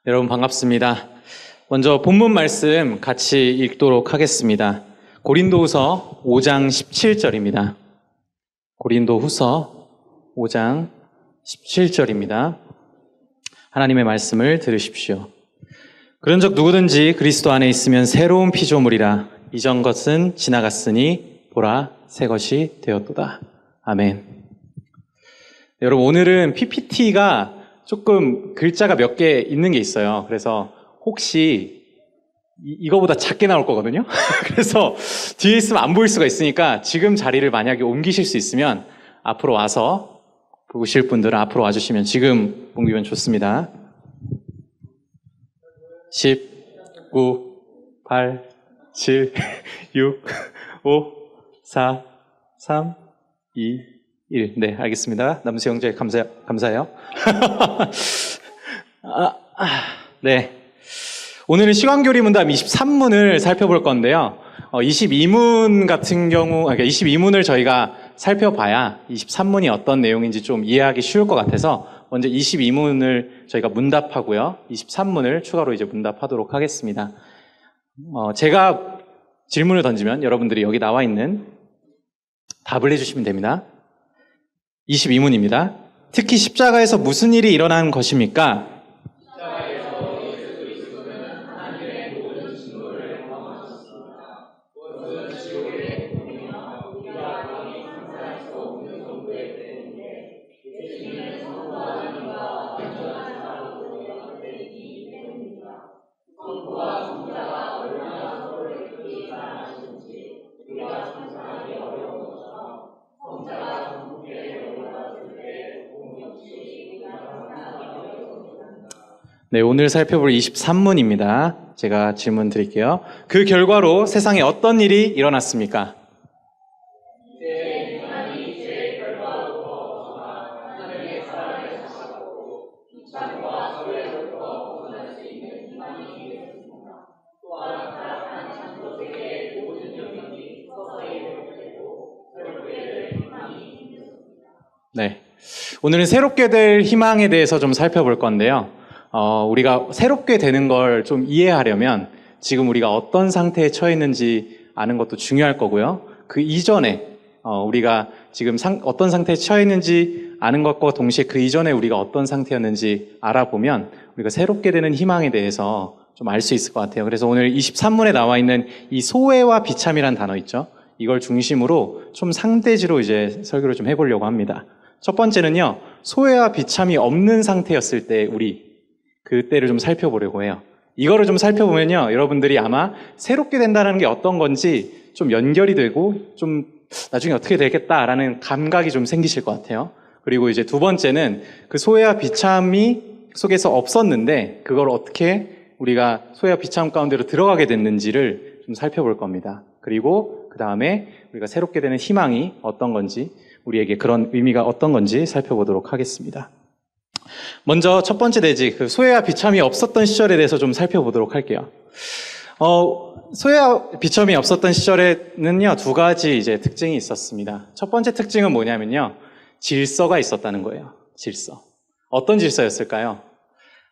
여러분 반갑습니다. 먼저 본문 말씀 같이 읽도록 하겠습니다. 고린도후서 5장 17절입니다. 고린도후서 5장 17절입니다. 하나님의 말씀을 들으십시오. 그런즉 누구든지 그리스도 안에 있으면 새로운 피조물이라. 이전 것은 지나갔으니 보라 새 것이 되었도다. 아멘. 여러분 오늘은 PPT가 조금 글자가 몇 개 있는 게 있어요. 그래서 혹시 이거보다 작게 나올 거거든요. 그래서 뒤에 있으면 안 보일 수가 있으니까 지금 자리를 만약에 옮기실 수 있으면 앞으로 와서 보실 분들은 앞으로 와주시면 지금 옮기면 좋습니다. 10, 9, 8, 7, 6, 5, 4, 3, 2, 1. 네, 알겠습니다. 남수 형제 감사해요. 네. 오늘은 시간교리 문답 23문을 살펴볼 건데요. 22문 같은 경우, 그러니까 22문을 저희가 살펴봐야 23문이 어떤 내용인지 좀 이해하기 쉬울 것 같아서 먼저 22문을 저희가 문답하고요. 23문을 추가로 이제 문답하도록 하겠습니다. 제가 질문을 던지면 여러분들이 여기 나와 있는 답을 해주시면 됩니다. 22문입니다. 특히 십자가에서 무슨 일이 일어난 것입니까? 네, 오늘 살펴볼 23문입니다. 제가 질문 드릴게요. 그 결과로 세상에 어떤 일이 일어났습니까? 네, 오늘은 새롭게 될 희망에 대해서 좀 살펴볼 건데요. 우리가 새롭게 되는 걸 좀 이해하려면 지금 우리가 어떤 상태에 처해 있는지 아는 것도 중요할 거고요. 그 이전에 우리가 지금 어떤 상태에 처해 있는지 아는 것과 동시에 그 이전에 우리가 어떤 상태였는지 알아보면 우리가 새롭게 되는 희망에 대해서 좀 알 수 있을 것 같아요. 그래서 오늘 23문에 나와 있는 이 소외와 비참이라는 단어 있죠. 이걸 중심으로 좀 상대지로 이제 설교를 좀 해보려고 합니다. 첫 번째는요, 소외와 비참이 없는 상태였을 때 그때를 좀 살펴보려고 해요. 이거를 좀 살펴보면요, 여러분들이 아마 새롭게 된다는 게 어떤 건지 좀 연결이 되고 좀 나중에 어떻게 되겠다라는 감각이 좀 생기실 것 같아요. 그리고 이제 두 번째는 그 소외와 비참이 속에서 없었는데 그걸 어떻게 우리가 소외와 비참 가운데로 들어가게 됐는지를 좀 살펴볼 겁니다. 그리고 그 다음에 우리가 새롭게 되는 희망이 어떤 건지, 우리에게 그런 의미가 어떤 건지 살펴보도록 하겠습니다. 먼저 첫 번째 내지, 그 소외와 비참이 없었던 시절에 대해서 좀 살펴보도록 할게요. 소외와 비참이 없었던 시절에는요, 두 가지 이제 특징이 있었습니다. 첫 번째 특징은 뭐냐면요, 질서가 있었다는 거예요. 질서. 어떤 질서였을까요?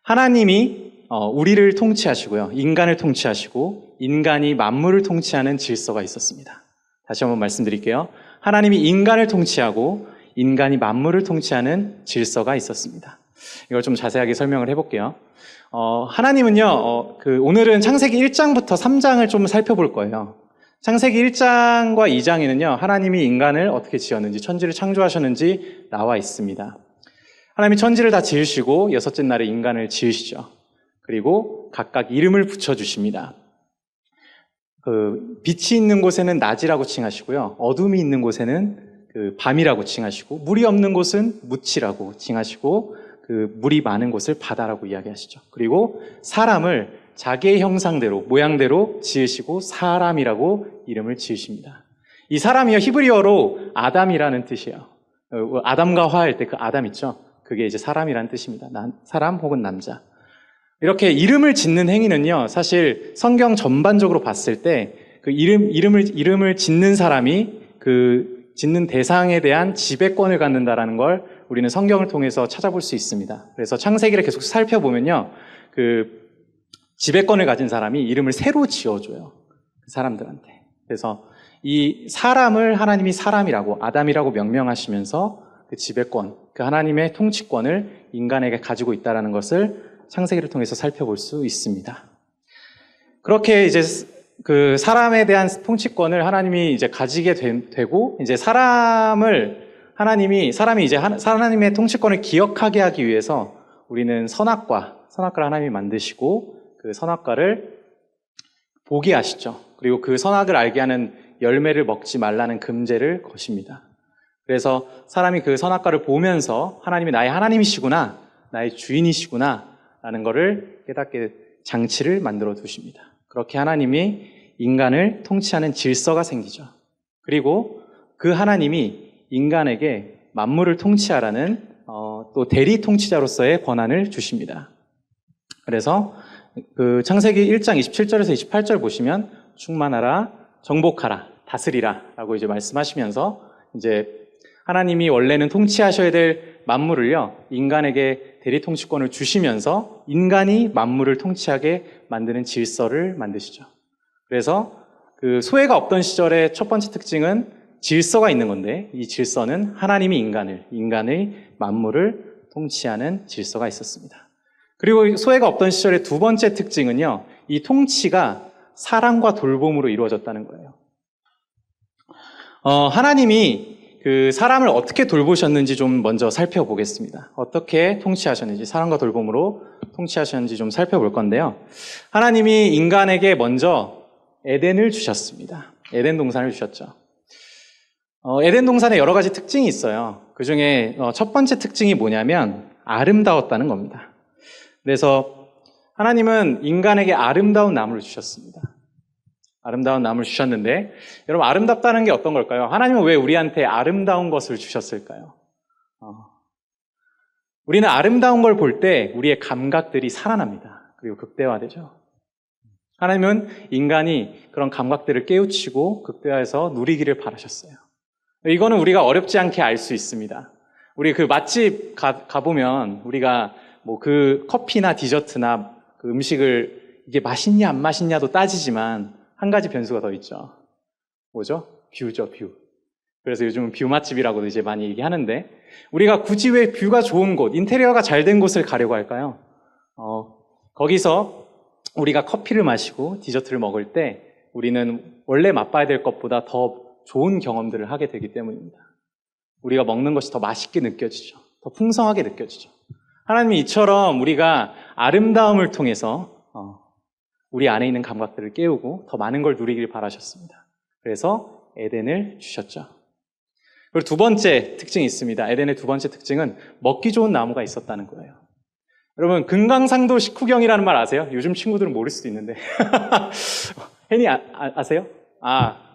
하나님이 우리를 통치하시고요, 인간을 통치하시고, 인간이 만물을 통치하는 질서가 있었습니다. 다시 한번 말씀드릴게요. 하나님이 인간을 통치하고, 인간이 만물을 통치하는 질서가 있었습니다. 이걸 좀 자세하게 설명을 해볼게요. 하나님은요, 오늘은 창세기 1장부터 3장을 좀 살펴볼 거예요. 창세기 1장과 2장에는요, 하나님이 인간을 어떻게 지었는지, 천지를 창조하셨는지 나와 있습니다. 하나님이 천지를 다 지으시고, 여섯째 날에 인간을 지으시죠. 그리고 각각 이름을 붙여주십니다. 빛이 있는 곳에는 낮이라고 칭하시고요, 어둠이 있는 곳에는 밤이라고 칭하시고, 물이 없는 곳은 무치라고 칭하시고, 물이 많은 곳을 바다라고 이야기하시죠. 그리고 사람을 자기의 형상대로, 모양대로 지으시고 사람이라고 이름을 지으십니다. 이 사람이요, 히브리어로 아담이라는 뜻이에요. 아담과 화할 때 그 아담 있죠? 그게 이제 사람이라는 뜻입니다. 사람 혹은 남자. 이렇게 이름을 짓는 행위는요, 사실 성경 전반적으로 봤을 때 그 이름을 짓는 사람이 짓는 대상에 대한 지배권을 갖는다라는 걸 우리는 성경을 통해서 찾아볼 수 있습니다. 그래서 창세기를 계속 살펴보면요, 그 지배권을 가진 사람이 이름을 새로 지어줘요. 그 사람들한테. 그래서 이 사람을 하나님이 사람이라고, 아담이라고 명명하시면서 그 지배권, 그 하나님의 통치권을 인간에게 가지고 있다는 것을 창세기를 통해서 살펴볼 수 있습니다. 그렇게 이제 그 사람에 대한 통치권을 하나님이 이제 가지게 되고, 이제 사람이 이제 하나님의 통치권을 기억하게 하기 위해서 우리는 선악과를 하나님이 만드시고, 그 선악과를 보게 하시죠. 그리고 그 선악을 알게 하는 열매를 먹지 말라는 금제를 거십니다. 그래서 사람이 그 선악과를 보면서 하나님이 나의 하나님이시구나, 나의 주인이시구나 라는 것을 깨닫게 장치를 만들어 두십니다. 그렇게 하나님이 인간을 통치하는 질서가 생기죠. 그리고 그 하나님이 인간에게 만물을 통치하라는 또 대리 통치자로서의 권한을 주십니다. 그래서 그 창세기 1장 27절에서 28절 보시면 충만하라, 정복하라, 다스리라 라고 이제 말씀하시면서 이제 하나님이 원래는 통치하셔야 될 만물을요, 인간에게 대리 통치권을 주시면서 인간이 만물을 통치하게 만드는 질서를 만드시죠. 그래서 그 소외가 없던 시절의 첫 번째 특징은 질서가 있는 건데, 이 질서는 하나님이 인간의 만물을 통치하는 질서가 있었습니다. 그리고 소외가 없던 시절의 두 번째 특징은요, 이 통치가 사랑과 돌봄으로 이루어졌다는 거예요. 하나님이 그 사람을 어떻게 돌보셨는지 좀 먼저 살펴보겠습니다. 어떻게 통치하셨는지, 사랑과 돌봄으로 통치하셨는지 좀 살펴볼 건데요. 하나님이 인간에게 먼저 에덴을 주셨습니다. 에덴 동산을 주셨죠. 에덴 동산에 여러 가지 특징이 있어요. 그 중에 첫 번째 특징이 뭐냐면 아름다웠다는 겁니다. 그래서 하나님은 인간에게 아름다운 나무를 주셨습니다. 아름다운 나무를 주셨는데, 여러분, 아름답다는 게 어떤 걸까요? 하나님은 왜 우리한테 아름다운 것을 주셨을까요? 우리는 아름다운 걸 볼 때 우리의 감각들이 살아납니다. 그리고 극대화되죠. 하나님은 인간이 그런 감각들을 깨우치고 극대화해서 누리기를 바라셨어요. 이거는 우리가 어렵지 않게 알 수 있습니다. 우리 그 맛집 가보면 우리가 뭐 그 커피나 디저트나 그 음식을 이게 맛있냐 안 맛있냐도 따지지만 한 가지 변수가 더 있죠. 뭐죠? 뷰죠, 뷰. 그래서 요즘은 뷰 맛집이라고도 이제 많이 얘기하는데, 우리가 굳이 왜 뷰가 좋은 곳, 인테리어가 잘 된 곳을 가려고 할까요? 거기서 우리가 커피를 마시고 디저트를 먹을 때 우리는 원래 맛봐야 될 것보다 더 좋은 경험들을 하게 되기 때문입니다. 우리가 먹는 것이 더 맛있게 느껴지죠. 더 풍성하게 느껴지죠. 하나님이 이처럼 우리가 아름다움을 통해서 우리 안에 있는 감각들을 깨우고 더 많은 걸 누리길 바라셨습니다. 그래서 에덴을 주셨죠. 그리고 두 번째 특징이 있습니다. 에덴의 두 번째 특징은 먹기 좋은 나무가 있었다는 거예요. 여러분, 금강산도 식후경이라는 말 아세요? 요즘 친구들은 모를 수도 있는데. 혜니 아세요?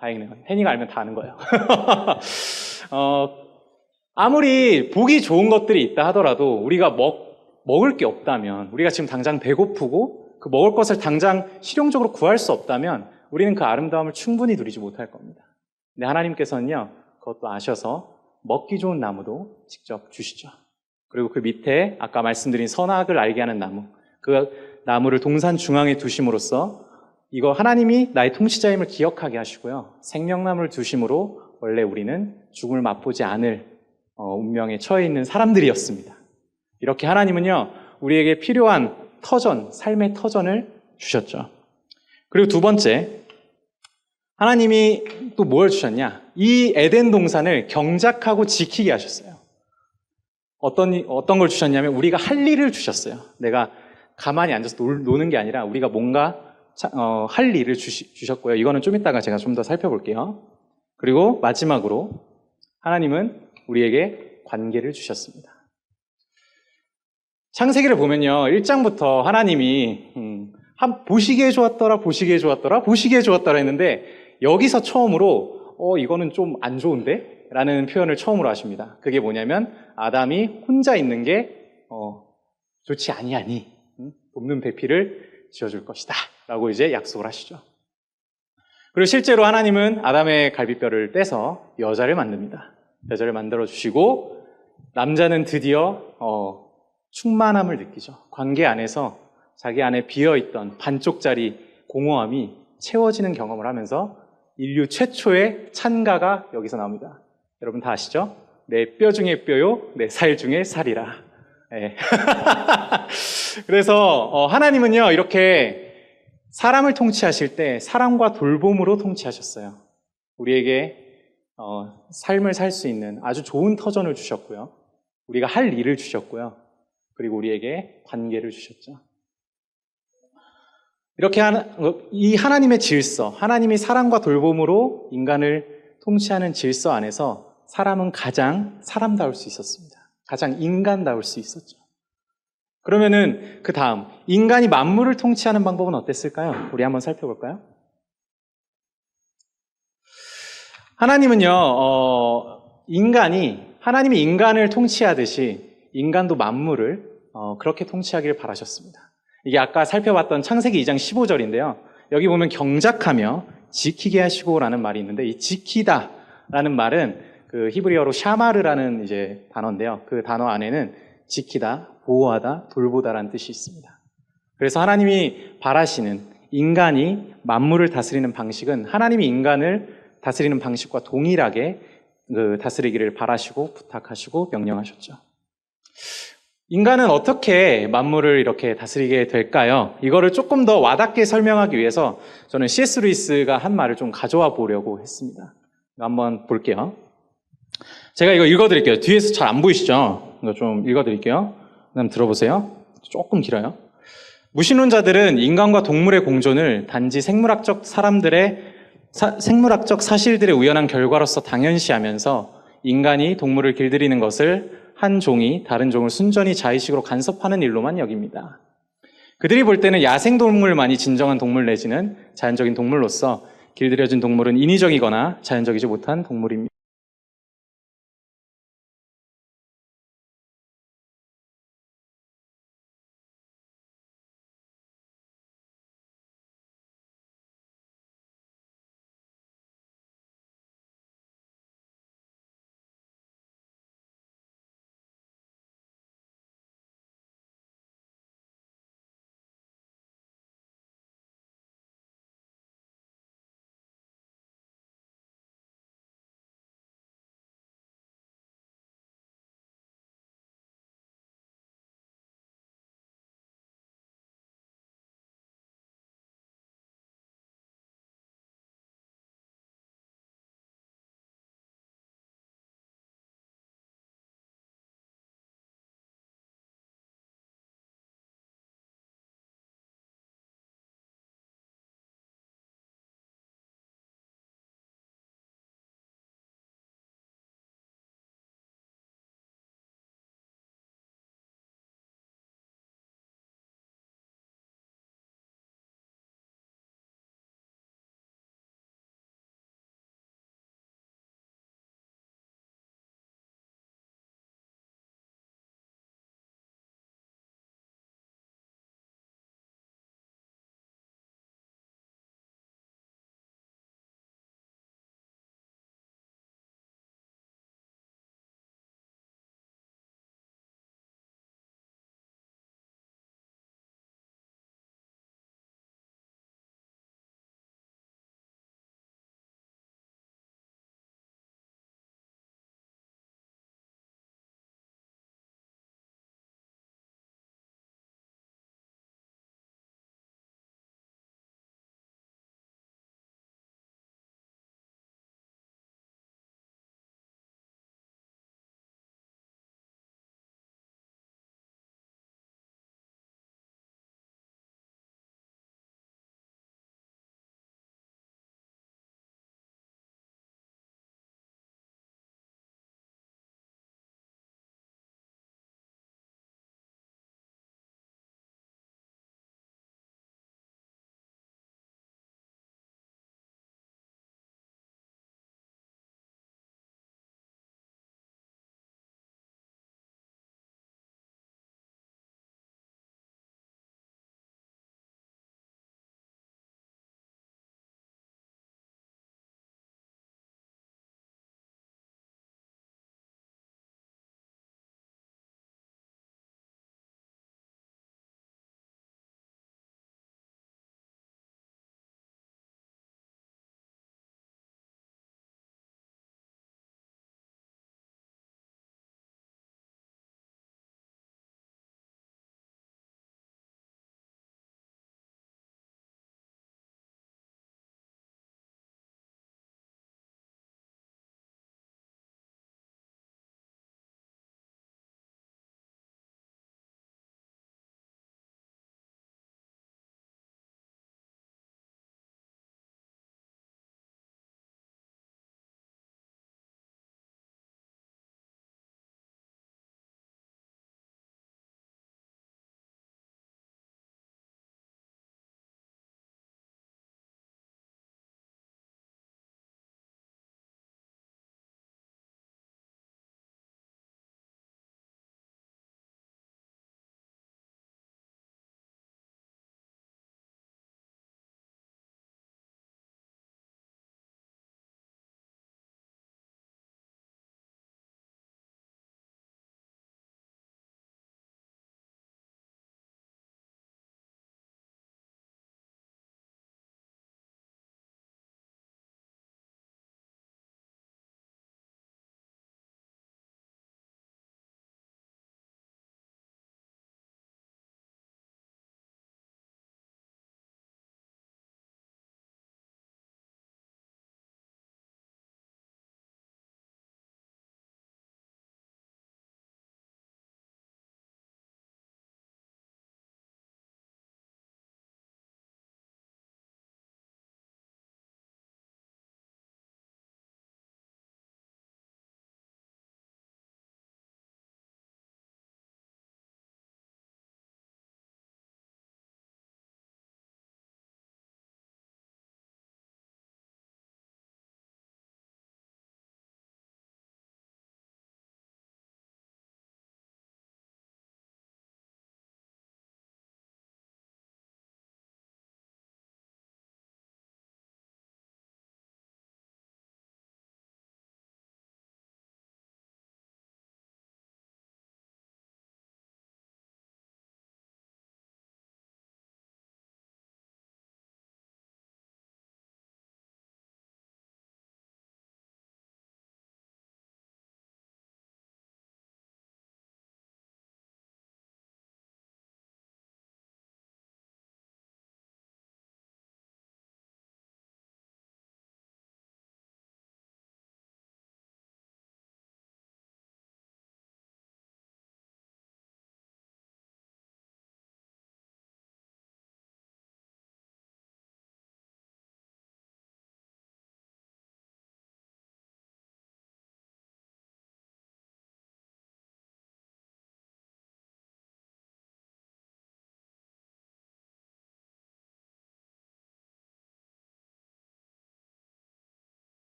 다행이네요. 혜니가 알면 다 아는 거예요. 아무리 보기 좋은 것들이 있다 하더라도 우리가 먹을 게 없다면, 우리가 지금 당장 배고프고 그 먹을 것을 당장 실용적으로 구할 수 없다면 우리는 그 아름다움을 충분히 누리지 못할 겁니다. 근데 하나님께서는요, 그것도 아셔서 먹기 좋은 나무도 직접 주시죠. 그리고 그 밑에 아까 말씀드린 선악을 알게 하는 나무, 그 나무를 동산 중앙에 두심으로써 이거 하나님이 나의 통치자임을 기억하게 하시고요, 생명나무를 두심으로 원래 우리는 죽음을 맛보지 않을 운명에 처해 있는 사람들이었습니다. 이렇게 하나님은요, 우리에게 필요한 터전, 삶의 터전을 주셨죠. 그리고 두 번째, 하나님이 또 뭘 주셨냐? 이 에덴 동산을 경작하고 지키게 하셨어요. 어떤 걸 주셨냐면 우리가 할 일을 주셨어요. 내가 가만히 앉아서 노는 게 아니라 우리가 뭔가 할 일을 주셨고요. 이거는 좀 이따가 제가 좀 더 살펴볼게요. 그리고 마지막으로 하나님은 우리에게 관계를 주셨습니다. 창세기를 보면요, 1장부터 하나님이 보시기에 좋았더라, 보시기에 좋았더라, 보시기에 좋았더라 했는데, 여기서 처음으로 이거는 좀 안 좋은데? 라는 표현을 처음으로 하십니다. 그게 뭐냐면 아담이 혼자 있는 게 좋지 아니하니 돕는 배필을 지어줄 것이다 라고 이제 약속을 하시죠. 그리고 실제로 하나님은 아담의 갈비뼈를 떼서 여자를 만듭니다. 여자를 만들어 주시고, 남자는 드디어 충만함을 느끼죠. 관계 안에서 자기 안에 비어있던 반쪽짜리 공허함이 채워지는 경험을 하면서 인류 최초의 찬가가 여기서 나옵니다. 여러분 다 아시죠? 내 뼈 중에 뼈요, 내 살 중에 살이라. 네. 그래서 하나님은요, 이렇게 사람을 통치하실 때 사랑과 돌봄으로 통치하셨어요. 우리에게 삶을 살 수 있는 아주 좋은 터전을 주셨고요. 우리가 할 일을 주셨고요. 그리고 우리에게 관계를 주셨죠. 이렇게 이 하나님의 질서, 하나님이 사랑과 돌봄으로 인간을 통치하는 질서 안에서 사람은 가장 사람다울 수 있었습니다. 가장 인간다울 수 있었죠. 그러면은 그 다음, 인간이 만물을 통치하는 방법은 어땠을까요? 우리 한번 살펴볼까요? 하나님은요, 하나님이 인간을 통치하듯이 인간도 만물을 그렇게 통치하기를 바라셨습니다. 이게 아까 살펴봤던 창세기 2장 15절인데요. 여기 보면 경작하며 지키게 하시고라는 말이 있는데, 이 지키다라는 말은 그 히브리어로 샤마르라는 이제 단어인데요. 그 단어 안에는 지키다, 보호하다, 돌보다라는 뜻이 있습니다. 그래서 하나님이 바라시는 인간이 만물을 다스리는 방식은 하나님이 인간을 다스리는 방식과 동일하게 다스리기를 바라시고 부탁하시고 명령하셨죠. 인간은 어떻게 만물을 이렇게 다스리게 될까요? 이거를 조금 더 와닿게 설명하기 위해서 저는 C.S. 루이스가 한 말을 좀 가져와 보려고 했습니다. 한번 볼게요. 제가 이거 읽어드릴게요. 뒤에서 잘 안 보이시죠? 이거 좀 읽어드릴게요. 그다음 들어보세요. 조금 길어요. 무신론자들은 인간과 동물의 공존을 단지 생물학적 사실들의 우연한 결과로서 당연시하면서 인간이 동물을 길들이는 것을 한 종이 다른 종을 순전히 자의식으로 간섭하는 일로만 여깁니다. 그들이 볼 때는 야생동물만이 진정한 동물 내지는 자연적인 동물로서 길들여진 동물은 인위적이거나 자연적이지 못한 동물입니다.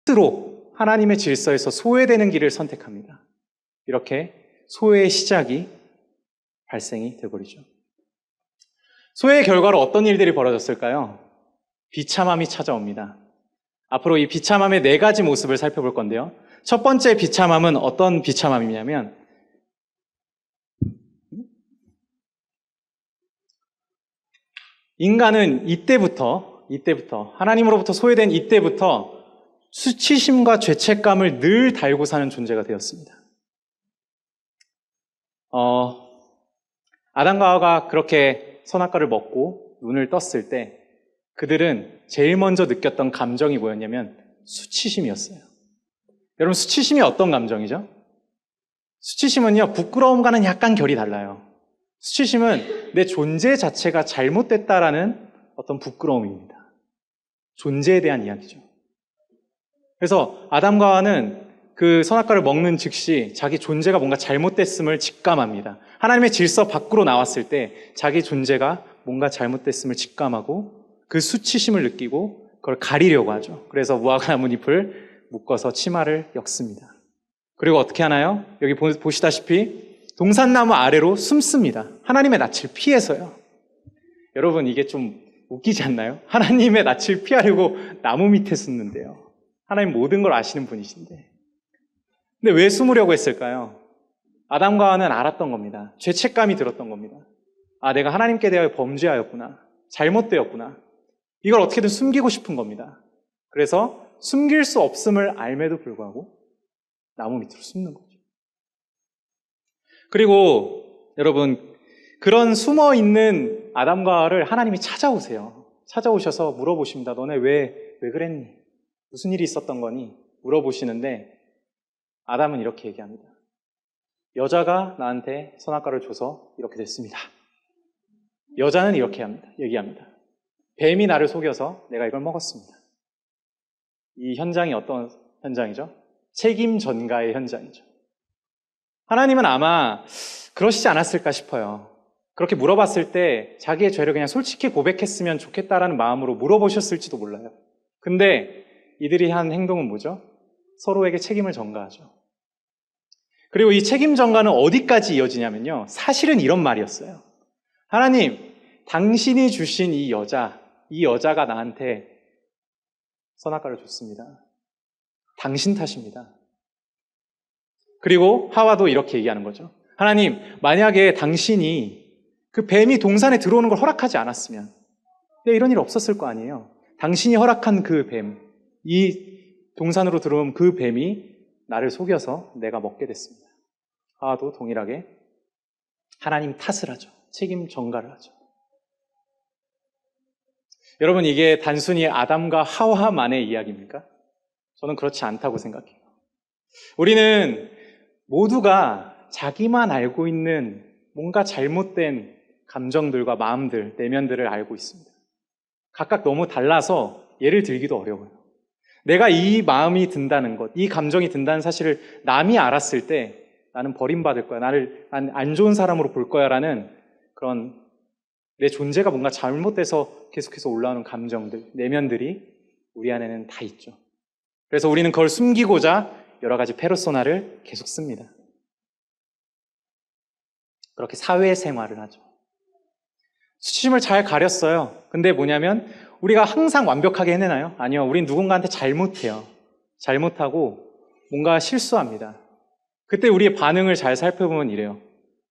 스스로 하나님의 질서에서 소외되는 길을 선택합니다. 이렇게 소외의 시작이 발생이 되어버리죠. 소외의 결과로 어떤 일들이 벌어졌을까요? 비참함이 찾아옵니다. 앞으로 이 비참함의 4가지 모습을 살펴볼 건데요. 첫 번째 비참함은 어떤 비참함이냐면 인간은 이때부터 하나님으로부터 소외된 이때부터 수치심과 죄책감을 늘 달고 사는 존재가 되었습니다. 아담과 하와가 그렇게 선악과를 먹고 눈을 떴을 때 그들은 제일 먼저 느꼈던 감정이 뭐였냐면 수치심이었어요. 여러분, 수치심이 어떤 감정이죠? 수치심은요, 부끄러움과는 약간 결이 달라요. 수치심은 내 존재 자체가 잘못됐다라는 어떤 부끄러움입니다. 존재에 대한 이야기죠. 그래서 아담과 하와는 그 선악과를 먹는 즉시 자기 존재가 뭔가 잘못됐음을 직감합니다. 하나님의 질서 밖으로 나왔을 때 자기 존재가 뭔가 잘못됐음을 직감하고 그 수치심을 느끼고 그걸 가리려고 하죠. 그래서 무화과 나뭇잎을 묶어서 치마를 엮습니다. 그리고 어떻게 하나요? 여기 보시다시피 동산나무 아래로 숨습니다. 하나님의 낯을 피해서요. 여러분, 이게 좀 웃기지 않나요? 하나님의 낯을 피하려고 나무 밑에 숨는데요. 하나님 모든 걸 아시는 분이신데. 근데 왜 숨으려고 했을까요? 아담과 하와는 알았던 겁니다. 죄책감이 들었던 겁니다. 아, 내가 하나님께 대하여 범죄하였구나. 잘못되었구나. 이걸 어떻게든 숨기고 싶은 겁니다. 그래서 숨길 수 없음을 알매도 불구하고 나무 밑으로 숨는 거죠. 그리고 여러분, 그런 숨어있는 아담과 하와를 하나님이 찾아오세요. 찾아오셔서 물어보십니다. 너네 왜 그랬니? 무슨 일이 있었던 거니? 물어보시는데 아담은 이렇게 얘기합니다. 여자가 나한테 선악과를 줘서 이렇게 됐습니다. 여자는 이렇게 얘기합니다. 뱀이 나를 속여서 내가 이걸 먹었습니다. 이 현장이 어떤 현장이죠? 책임 전가의 현장이죠. 하나님은 아마 그러시지 않았을까 싶어요. 그렇게 물어봤을 때 자기의 죄를 그냥 솔직히 고백했으면 좋겠다라는 마음으로 물어보셨을지도 몰라요. 근데 이들이 한 행동은 뭐죠? 서로에게 책임을 전가하죠. 그리고 이 책임 전가는 어디까지 이어지냐면요. 사실은 이런 말이었어요. 하나님, 당신이 주신 이 여자가 나한테 선악과를 줬습니다. 당신 탓입니다. 그리고 하와도 이렇게 얘기하는 거죠. 하나님, 만약에 당신이 그 뱀이 동산에 들어오는 걸 허락하지 않았으면 이런 일 없었을 거 아니에요. 당신이 허락한 그 뱀, 이 동산으로 들어온 그 뱀이 나를 속여서 내가 먹게 됐습니다. 하와도 동일하게 하나님 탓을 하죠. 책임 전가를 하죠. 여러분, 이게 단순히 아담과 하와만의 이야기입니까? 저는 그렇지 않다고 생각해요. 우리는 모두가 자기만 알고 있는 뭔가 잘못된 감정들과 마음들, 내면들을 알고 있습니다. 각각 너무 달라서 예를 들기도 어려워요. 내가 이 마음이 든다는 것, 이 감정이 든다는 사실을 남이 알았을 때 나는 버림받을 거야, 나는 안 좋은 사람으로 볼 거야 라는 그런 내 존재가 뭔가 잘못돼서 계속해서 올라오는 감정들, 내면들이 우리 안에는 다 있죠. 그래서 우리는 그걸 숨기고자 여러 가지 페르소나를 계속 씁니다. 그렇게 사회생활을 하죠. 수치심을 잘 가렸어요. 근데 뭐냐면 우리가 항상 완벽하게 해내나요? 아니요. 우린 누군가한테 잘못해요. 잘못하고 뭔가 실수합니다. 그때 우리의 반응을 잘 살펴보면 이래요.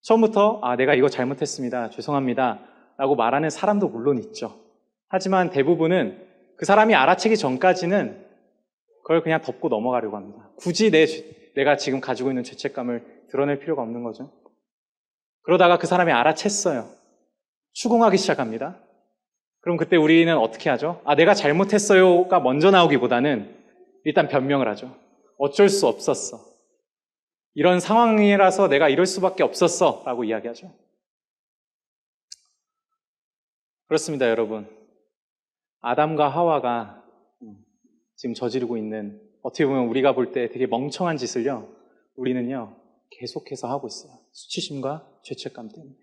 처음부터 내가 이거 잘못했습니다. 죄송합니다. 라고 말하는 사람도 물론 있죠. 하지만 대부분은 그 사람이 알아채기 전까지는 그걸 그냥 덮고 넘어가려고 합니다. 굳이 내가 지금 가지고 있는 죄책감을 드러낼 필요가 없는 거죠. 그러다가 그 사람이 알아챘어요. 추궁하기 시작합니다. 그럼 그때 우리는 어떻게 하죠? 내가 잘못했어요가 먼저 나오기보다는 일단 변명을 하죠. 어쩔 수 없었어. 이런 상황이라서 내가 이럴 수밖에 없었어 라고 이야기하죠. 그렇습니다, 여러분. 아담과 하와가 지금 저지르고 있는, 어떻게 보면 우리가 볼 때 되게 멍청한 짓을요, 우리는요 계속해서 하고 있어요. 수치심과 죄책감 때문에.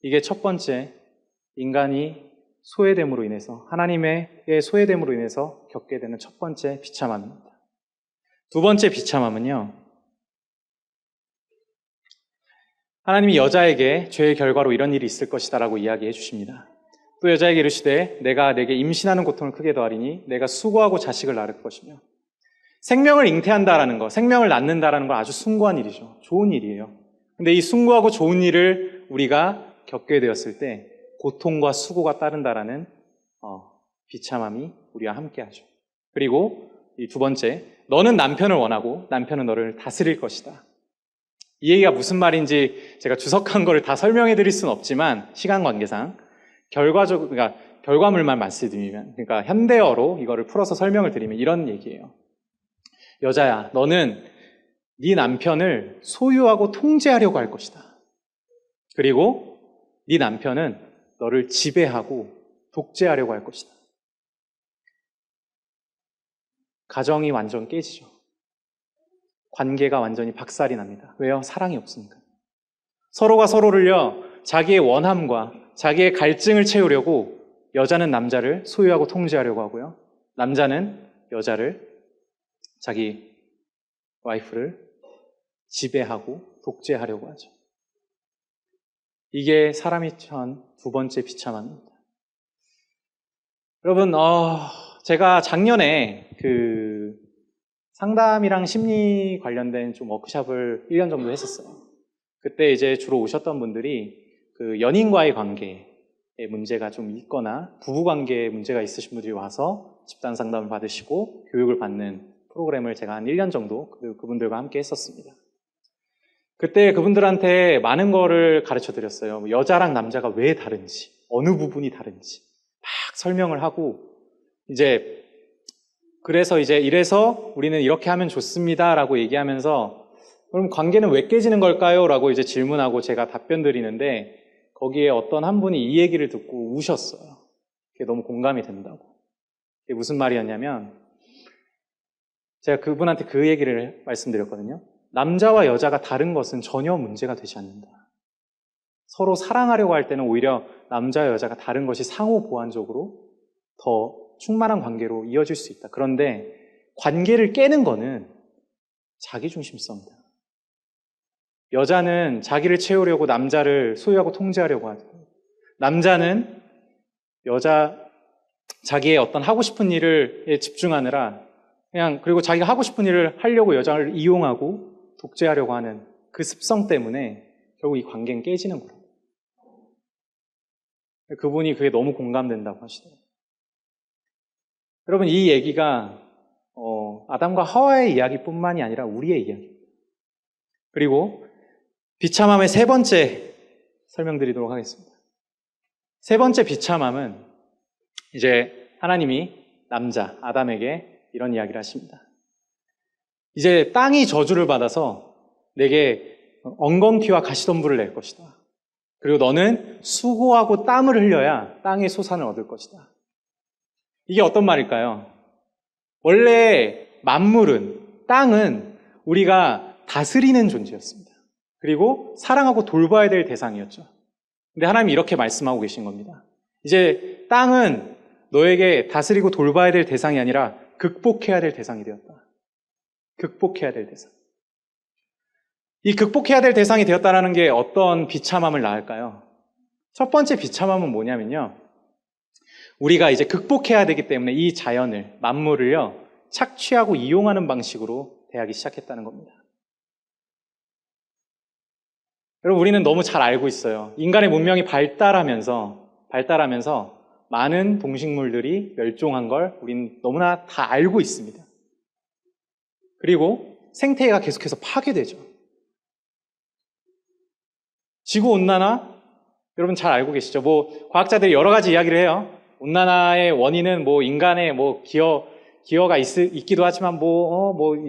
이게 첫 번째, 인간이 소외됨으로 인해서, 하나님의 소외됨으로 인해서 겪게 되는 첫 번째 비참함입니다. 두 번째 비참함은요, 하나님이 여자에게 죄의 결과로 이런 일이 있을 것이다라고 이야기해 주십니다. 또 여자에게 이르시되 내가 내게 임신하는 고통을 크게 더하리니 내가 수고하고 자식을 낳을 것이며. 생명을 잉태한다라는 것, 생명을 낳는다라는 건 아주 숭고한 일이죠. 좋은 일이에요. 근데 이 숭고하고 좋은 일을 우리가 겪게 되었을 때 고통과 수고가 따른다라는 비참함이 우리와 함께하죠. 그리고 이 두 번째, 너는 남편을 원하고 남편은 너를 다스릴 것이다. 이 얘기가 무슨 말인지 제가 주석한 거를 다 설명해 드릴 수는 없지만 시간 관계상 그러니까 결과물만 말씀드리면, 그러니까 현대어로 이거를 풀어서 설명을 드리면 이런 얘기예요. 여자야, 너는 네 남편을 소유하고 통제하려고 할 것이다. 그리고 네 남편은 너를 지배하고 독재하려고 할 것이다. 가정이 완전 깨지죠. 관계가 완전히 박살이 납니다. 왜요? 사랑이 없으니까. 서로가 서로를요, 자기의 원함과 자기의 갈증을 채우려고 여자는 남자를 소유하고 통제하려고 하고요. 남자는 여자를, 자기 와이프를 지배하고 독재하려고 하죠. 이게 사람이 처한 두 번째 비참함입니다. 여러분, 제가 작년에 상담이랑 심리 관련된 좀 워크숍을 1년 정도 했었어요. 그때 이제 주로 오셨던 분들이 연인과의 관계에 문제가 좀 있거나 부부 관계에 문제가 있으신 분들이 와서 집단 상담을 받으시고 교육을 받는 프로그램을 제가 한 1년 정도 그분들과 함께 했었습니다. 그때 그분들한테 많은 거를 가르쳐 드렸어요. 여자랑 남자가 왜 다른지, 어느 부분이 다른지 막 설명을 하고, 그래서 이래서 우리는 이렇게 하면 좋습니다 라고 얘기하면서, 그럼 관계는 왜 깨지는 걸까요? 라고 질문하고 제가 답변 드리는데, 거기에 어떤 한 분이 이 얘기를 듣고 우셨어요. 그게 너무 공감이 된다고. 그게 무슨 말이었냐면, 제가 그분한테 그 얘기를 말씀드렸거든요. 남자와 여자가 다른 것은 전혀 문제가 되지 않는다. 서로 사랑하려고 할 때는 오히려 남자와 여자가 다른 것이 상호 보완적으로 더 충만한 관계로 이어질 수 있다. 그런데 관계를 깨는 거는 자기중심성이다. 여자는 자기를 채우려고 남자를 소유하고 통제하려고 하고, 남자는 자기의 어떤 하고 싶은 일에 집중하느라 그리고 자기가 하고 싶은 일을 하려고 여자를 이용하고 독재하려고 하는 그 습성 때문에 결국 이 관계는 깨지는 거예요. 그분이 그게 너무 공감된다고 하시더라고요. 여러분, 이 얘기가 아담과 하와의 이야기뿐만이 아니라 우리의 이야기입니다. 그리고 비참함의 세 번째 설명드리도록 하겠습니다. 세 번째 비참함은 하나님이 남자 아담에게 이런 이야기를 하십니다. 이제 땅이 저주를 받아서 내게 엉겅퀴와 가시덤불을 낼 것이다. 그리고 너는 수고하고 땀을 흘려야 땅의 소산을 얻을 것이다. 이게 어떤 말일까요? 원래 만물은, 땅은 우리가 다스리는 존재였습니다. 그리고 사랑하고 돌봐야 될 대상이었죠. 근데 하나님이 이렇게 말씀하고 계신 겁니다. 이제 땅은 너에게 다스리고 돌봐야 될 대상이 아니라 극복해야 될 대상이 되었다. 극복해야 될 대상. 이 극복해야 될 대상이 되었다는 게 어떤 비참함을 낳을까요? 첫 번째 비참함은 뭐냐면요, 우리가 이제 극복해야 되기 때문에 이 자연을, 만물을요, 착취하고 이용하는 방식으로 대하기 시작했다는 겁니다. 여러분, 우리는 너무 잘 알고 있어요. 인간의 문명이 발달하면서 많은 동식물들이 멸종한 걸 우리는 너무나 다 알고 있습니다. 그리고 생태계가 계속해서 파괴되죠. 지구온난화, 여러분 잘 알고 계시죠? 과학자들이 여러 가지 이야기를 해요. 온난화의 원인은 인간의 기여가 있기도 하지만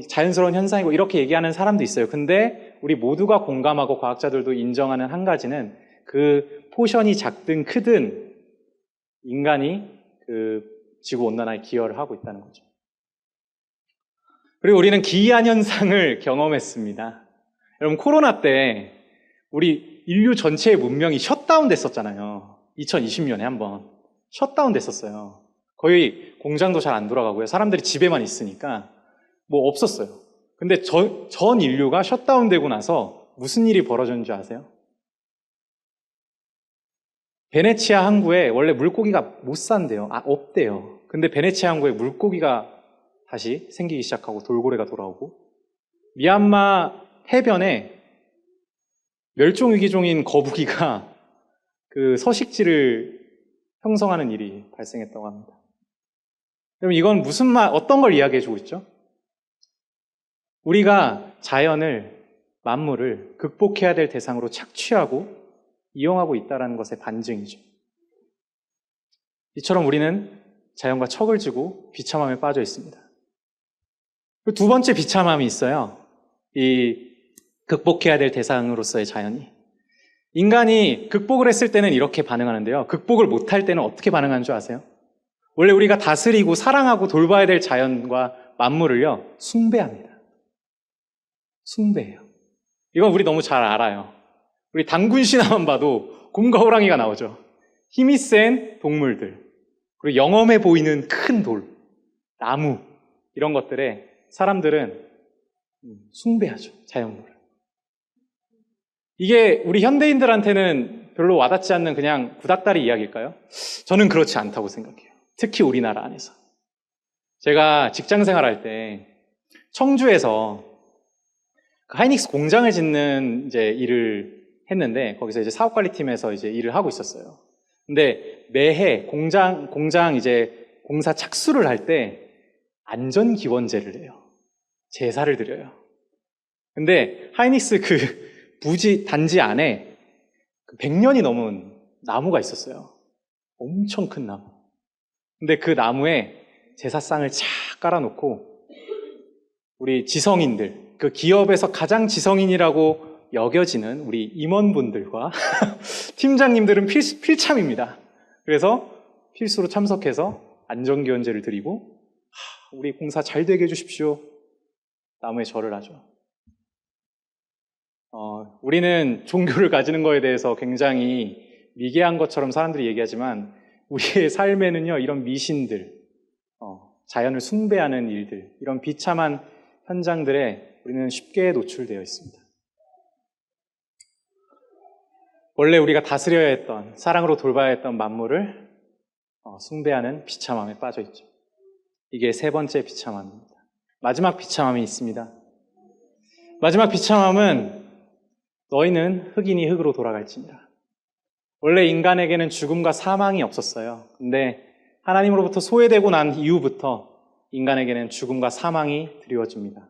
자연스러운 현상이고 이렇게 얘기하는 사람도 있어요. 근데 우리 모두가 공감하고 과학자들도 인정하는 한 가지는 그 포션이 작든 크든 인간이 지구온난화에 기여를 하고 있다는 거죠. 그리고 우리는 기이한 현상을 경험했습니다. 여러분, 코로나 때 우리 인류 전체의 문명이 셧다운 됐었잖아요. 2020년에 한번 셧다운 됐었어요. 거의 공장도 잘 안 돌아가고요. 사람들이 집에만 있으니까 없었어요. 근데 전 인류가 셧다운되고 나서 무슨 일이 벌어졌는지 아세요? 베네치아 항구에 원래 물고기가 못 산대요. 없대요. 근데 베네치아 항구에 물고기가 다시 생기기 시작하고 돌고래가 돌아오고, 미얀마 해변에 멸종위기종인 거북이가 그 서식지를 형성하는 일이 발생했다고 합니다. 그럼 이건 어떤 걸 이야기해주고 있죠? 우리가 자연을, 만물을 극복해야 될 대상으로 착취하고 이용하고 있다는 것의 반증이죠. 이처럼 우리는 자연과 척을 지고 비참함에 빠져 있습니다. 두 번째 비참함이 있어요. 이 극복해야 될 대상으로서의 자연이. 인간이 극복을 했을 때는 이렇게 반응하는데요. 극복을 못할 때는 어떻게 반응하는 줄 아세요? 원래 우리가 다스리고 사랑하고 돌봐야 될 자연과 만물을요, 숭배합니다. 숭배해요. 이건 우리 너무 잘 알아요. 우리 단군 신화만 봐도 곰과 호랑이가 나오죠. 힘이 센 동물들, 그리고 영험해 보이는 큰 돌, 나무, 이런 것들에 사람들은 숭배하죠, 자연물을. 이게 우리 현대인들한테는 별로 와닿지 않는 그냥 구닥다리 이야기일까요? 저는 그렇지 않다고 생각해요. 특히 우리나라 안에서. 제가 직장 생활할 때 청주에서 하이닉스 공장을 짓는 이제 일을 했는데, 거기서 이제 사업관리팀에서 이제 일을 하고 있었어요. 근데 매해 공장 이제 공사 착수를 할 때 안전기원제를 해요. 제사를 드려요. 근데 하이닉스 그 단지 안에 100년이 넘은 나무가 있었어요. 엄청 큰 나무. 근데 그 나무에 제사상을 착 깔아놓고 우리 지성인들, 그 기업에서 가장 지성인이라고 여겨지는 우리 임원분들과 팀장님들은 필참입니다. 그래서 필수로 참석해서 안전기원제를 드리고, 우리 공사 잘 되게 해주십시오. 나무에 절을 하죠. 우리는 종교를 가지는 거에 대해서 굉장히 미개한 것처럼 사람들이 얘기하지만, 우리의 삶에는요, 이런 미신들, 자연을 숭배하는 일들, 이런 비참한 현장들에 우리는 쉽게 노출되어 있습니다. 원래 우리가 다스려야 했던, 사랑으로 돌봐야 했던 만물을 숭배하는 비참함에 빠져 있죠. 이게 세 번째 비참함입니다. 마지막 비참함이 있습니다. 마지막 비참함은 너희는 흙이니 흙으로 돌아갈지니라. 원래 인간에게는 죽음과 사망이 없었어요. 근데 하나님으로부터 소외되고 난 이후부터 인간에게는 죽음과 사망이 드리워집니다.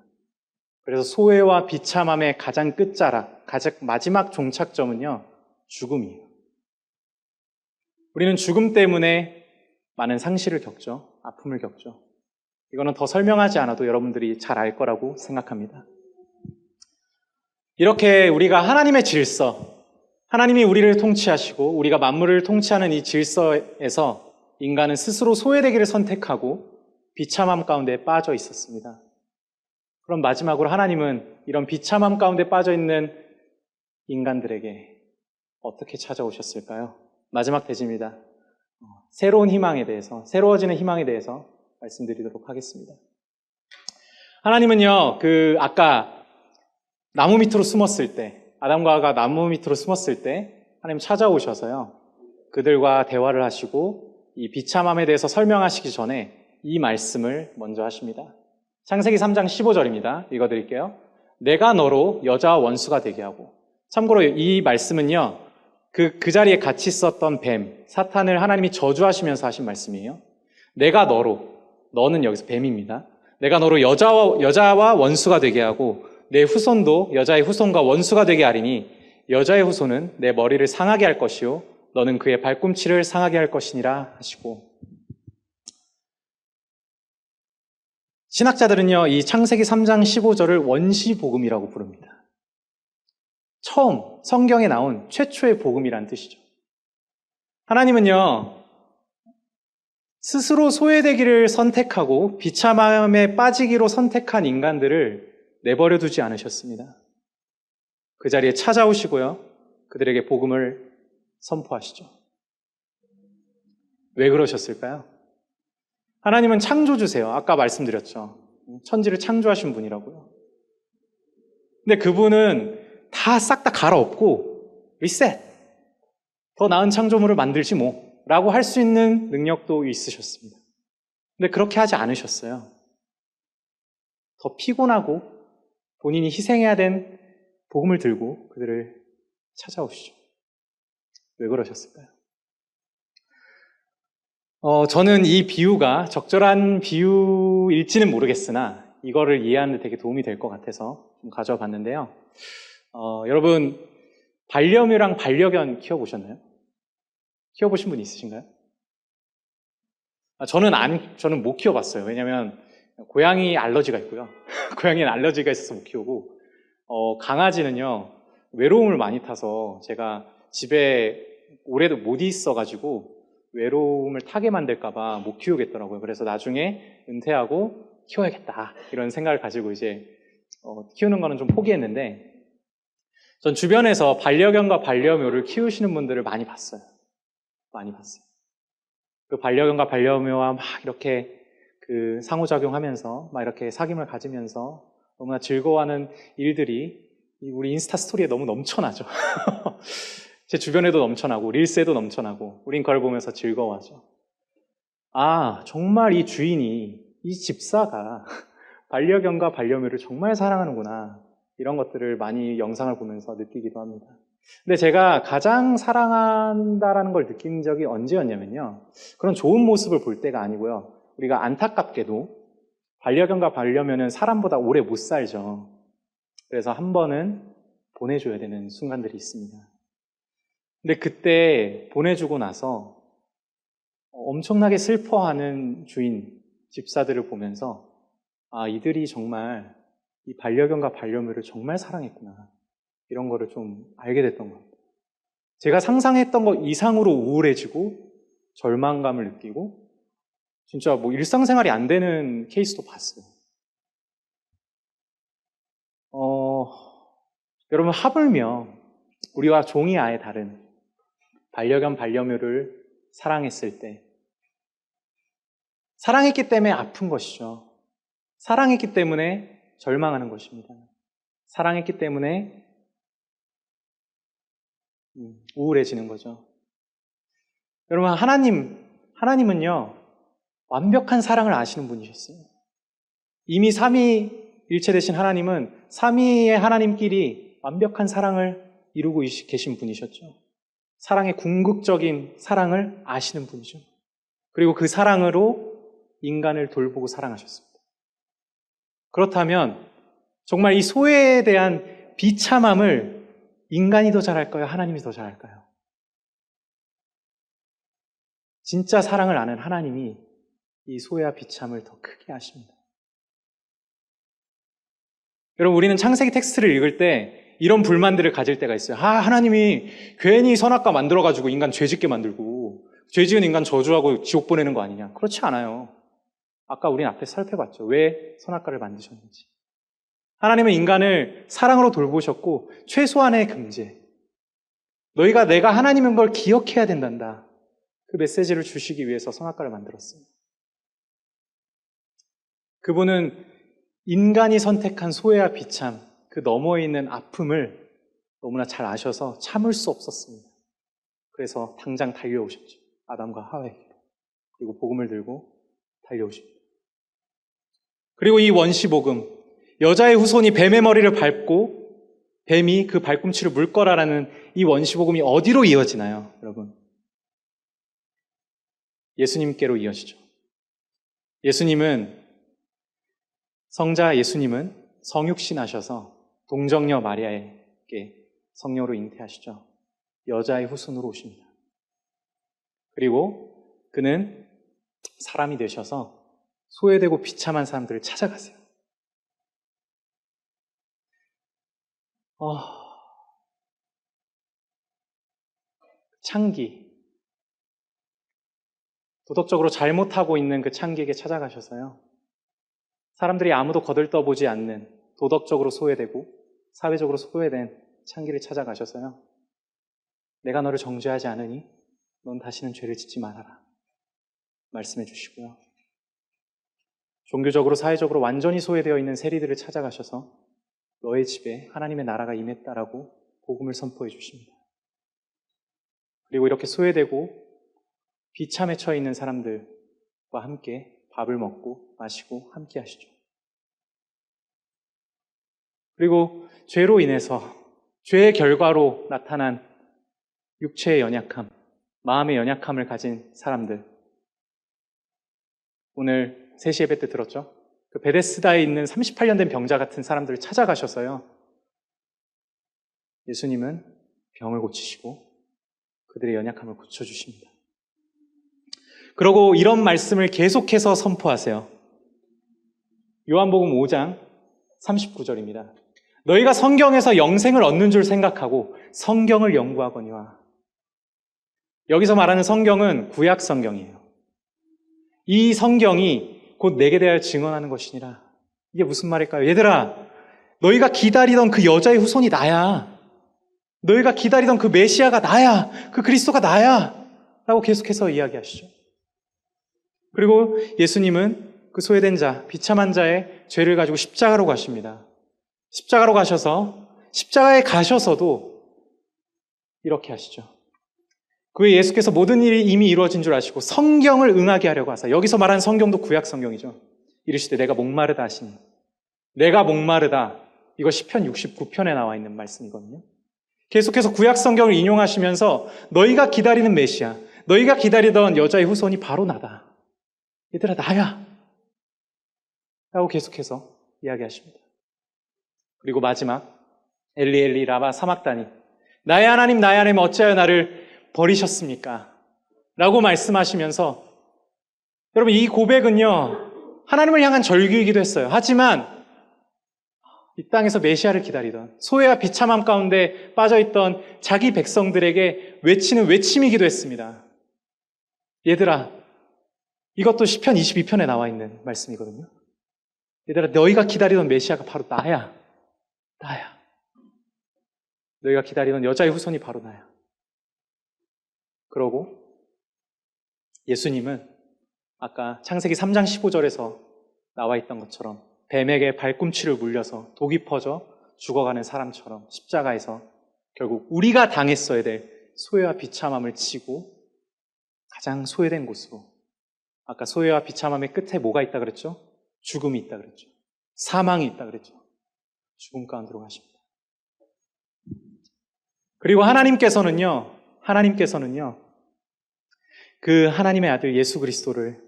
그래서 소외와 비참함의 가장 끝자락, 가장 마지막 종착점은요, 죽음이에요. 우리는 죽음 때문에 많은 상실을 겪죠. 아픔을 겪죠. 이거는 더 설명하지 않아도 여러분들이 잘 알 거라고 생각합니다. 이렇게 우리가 하나님의 질서, 하나님이 우리를 통치하시고 우리가 만물을 통치하는 이 질서에서 인간은 스스로 소외되기를 선택하고 비참함 가운데 빠져 있었습니다. 그럼 마지막으로 하나님은 이런 비참함 가운데 빠져 있는 인간들에게 어떻게 찾아오셨을까요? 마지막 대지입니다. 새로운 희망에 대해서, 새로워지는 희망에 대해서 말씀드리도록 하겠습니다. 하나님은요, 아까 나무 밑으로 숨었을 때, 아담과 하와가 나무 밑으로 숨었을 때 하나님 찾아오셔서요, 그들과 대화를 하시고 이 비참함에 대해서 설명하시기 전에 이 말씀을 먼저 하십니다. 창세기 3장 15절입니다. 읽어드릴게요. 내가 너로 여자와 원수가 되게 하고. 참고로 이 말씀은요, 그 자리에 같이 있었던 뱀, 사탄을 하나님이 저주하시면서 하신 말씀이에요. 내가 너로, 너는 여기서 뱀입니다. 내가 너로 여자와 원수가 되게 하고 내 후손도 여자의 후손과 원수가 되게 하리니 여자의 후손은 내 머리를 상하게 할 것이요 너는 그의 발꿈치를 상하게 할 것이니라 하시고, 신학자들은요, 이 창세기 3장 15절을 원시복음이라고 부릅니다. 처음 성경에 나온 최초의 복음이라는 뜻이죠. 하나님은요, 스스로 소외되기를 선택하고 비참함에 빠지기로 선택한 인간들을 내버려 두지 않으셨습니다. 그 자리에 찾아오시고요, 그들에게 복음을 선포하시죠. 왜 그러셨을까요? 하나님은 창조주세요. 아까 말씀드렸죠. 천지를 창조하신 분이라고요. 근데 그분은 다 싹 다 갈아엎고 리셋, 더 나은 창조물을 만들지 뭐 라고 할 수 있는 능력도 있으셨습니다. 근데 그렇게 하지 않으셨어요. 더 피곤하고 본인이 희생해야 된 복음을 들고 그들을 찾아오시죠. 왜 그러셨을까요? 저는 이 비유가 적절한 비유일지는 모르겠으나 이거를 이해하는 데 되게 도움이 될 것 같아서 좀 가져와 봤는데요. 여러분, 반려묘랑 반려견 키워보셨나요? 키워보신 분 있으신가요? 저는 못 키워봤어요. 왜냐면 고양이 알러지가 있고요. 고양이는 알러지가 있어서 못 키우고, 강아지는요, 외로움을 많이 타서 제가 집에 오래도 못 있어가지고 외로움을 타게 만들까봐 못 키우겠더라고요. 그래서 나중에 은퇴하고 키워야겠다 이런 생각을 가지고 이제 키우는 거는 좀 포기했는데, 전 주변에서 반려견과 반려묘를 키우시는 분들을 많이 봤어요. 많이 봤어요. 그 반려견과 반려묘와 막 이렇게 그 상호작용하면서 막 이렇게 사귐을 가지면서 너무나 즐거워하는 일들이 우리 인스타 스토리에 너무 넘쳐나죠. 제 주변에도 넘쳐나고 릴스에도 넘쳐나고 우린 그걸 보면서 즐거워하죠. 아, 정말 이 주인이, 이 집사가 반려견과 반려묘를 정말 사랑하는구나, 이런 것들을 많이 영상을 보면서 느끼기도 합니다. 근데 제가 가장 사랑한다라는 걸 느낀 적이 언제였냐면요, 그런 좋은 모습을 볼 때가 아니고요, 우리가 안타깝게도 반려견과 반려묘는 사람보다 오래 못 살죠. 그래서 한 번은 보내줘야 되는 순간들이 있습니다. 근데 그때 보내주고 나서 엄청나게 슬퍼하는 주인, 집사들을 보면서 아, 이들이 정말 이 반려견과 반려묘를 정말 사랑했구나, 이런 거를 좀 알게 됐던 것 같아요. 제가 상상했던 것 이상으로 우울해지고 절망감을 느끼고 진짜 뭐 일상생활이 안 되는 케이스도 봤어요. 여러분, 하물며 우리와 종이 아예 다른 반려견, 반려묘를 사랑했을 때, 사랑했기 때문에 아픈 것이죠. 사랑했기 때문에 절망하는 것입니다. 사랑했기 때문에 우울해지는 거죠. 여러분, 하나님은요, 완벽한 사랑을 아시는 분이셨어요. 이미 삼위일체 되신 하나님은 삼위의 하나님끼리 완벽한 사랑을 이루고 계신 분이셨죠. 사랑의 궁극적인 사랑을 아시는 분이죠. 그리고 그 사랑으로 인간을 돌보고 사랑하셨습니다. 그렇다면 정말 이 소외에 대한 비참함을 인간이 더 잘할까요? 하나님이 더 잘할까요? 진짜 사랑을 아는 하나님이 이 소외와 비참을 더 크게 아십니다. 여러분, 우리는 창세기 텍스트를 읽을 때 이런 불만들을 가질 때가 있어요. 아, 하나님이 괜히 선악과 만들어가지고 인간 죄짓게 만들고 죄지은 인간 저주하고 지옥 보내는 거 아니냐. 그렇지 않아요. 아까 우린 앞에 살펴봤죠. 왜 선악과를 만드셨는지. 하나님은 인간을 사랑으로 돌보셨고 최소한의 금제, 너희가 내가 하나님인 걸 기억해야 된단다, 그 메시지를 주시기 위해서 선악과를 만들었어요. 그분은 인간이 선택한 소외와 비참, 그 너머에 있는 아픔을 너무나 잘 아셔서 참을 수 없었습니다. 그래서 당장 달려오셨죠. 아담과 하와에게. 그리고 복음을 들고 달려오십니다. 그리고 이 원시복음, 여자의 후손이 뱀의 머리를 밟고 뱀이 그 발꿈치를 물 거라라는 이 원시복음이 어디로 이어지나요, 여러분? 예수님께로 이어지죠. 성자 예수님은 성육신하셔서 동정녀 마리아에게 성녀로 잉태하시죠. 여자의 후손으로 오십니다. 그리고 그는 사람이 되셔서 소외되고 비참한 사람들을 찾아가세요. 창기, 도덕적으로 잘못하고 있는 그 창기에게 찾아가셔서요, 사람들이 아무도 거들떠보지 않는 도덕적으로 소외되고 사회적으로 소외된 창기를 찾아가셔서요, 내가 너를 정죄하지 않으니 넌 다시는 죄를 짓지 말아라 말씀해 주시고요, 종교적으로 사회적으로 완전히 소외되어 있는 세리들을 찾아가셔서 너의 집에 하나님의 나라가 임했다라고 복음을 선포해 주십니다. 그리고 이렇게 소외되고 비참에 처해 있는 사람들과 함께 밥을 먹고 마시고 함께 하시죠. 그리고 죄로 인해서 죄의 결과로 나타난 육체의 연약함, 마음의 연약함을 가진 사람들, 오늘 3시 예배 때 들었죠? 그 베데스다에 있는 38년 된 병자 같은 사람들을 찾아가셔서요, 예수님은 병을 고치시고 그들의 연약함을 고쳐주십니다. 그러고 이런 말씀을 계속해서 선포하세요. 요한복음 5장 39절입니다. 너희가 성경에서 영생을 얻는 줄 생각하고 성경을 연구하거니와. 여기서 말하는 성경은 구약 성경이에요. 이 성경이 곧 내게 대하여 증언하는 것이니라. 이게 무슨 말일까요? 얘들아, 너희가 기다리던 그 여자의 후손이 나야. 너희가 기다리던 그 메시아가 나야. 그 그리스도가 나야. 라고 계속해서 이야기하시죠. 그리고 예수님은 그 소외된 자, 비참한 자의 죄를 가지고 십자가로 가십니다. 십자가로 가셔서, 십자가에 가셔서도 이렇게 하시죠. 그 후에 예수께서 모든 일이 이미 이루어진 줄 아시고 성경을 응하게 하려고 하사, 여기서 말하는 성경도 구약 성경이죠. 이르시되 내가 목마르다 하시니, 내가 목마르다, 이거 시편 69편에 나와 있는 말씀이거든요. 계속해서 구약 성경을 인용하시면서 너희가 기다리는 메시아, 너희가 기다리던 여자의 후손이 바로 나다. 얘들아, 나야. 라고 계속해서 이야기하십니다. 그리고 마지막, 엘리 엘리 라마 사막다니, 나의 하나님 어찌하여 나를 버리셨습니까? 라고 말씀하시면서, 여러분, 이 고백은요, 하나님을 향한 절규이기도 했어요. 하지만 이 땅에서 메시아를 기다리던, 소외와 비참함 가운데 빠져있던 자기 백성들에게 외치는 외침이기도 했습니다. 얘들아, 이것도 시편 22편에 나와 있는 말씀이거든요. 얘들아, 너희가 기다리던 메시아가 바로 나야. 나야. 너희가 기다리던 여자의 후손이 바로 나야. 그러고 예수님은 아까 창세기 3장 15절에서 나와 있던 것처럼 뱀에게 발꿈치를 물려서 독이 퍼져 죽어가는 사람처럼 십자가에서 결국 우리가 당했어야 될 소외와 비참함을 지고 가장 소외된 곳으로, 아까 소외와 비참함의 끝에 뭐가 있다 그랬죠? 죽음이 있다 그랬죠. 사망이 있다 그랬죠. 죽음 가운데로 가십니다. 그리고 하나님께서는요, 그 하나님의 아들 예수 그리스도를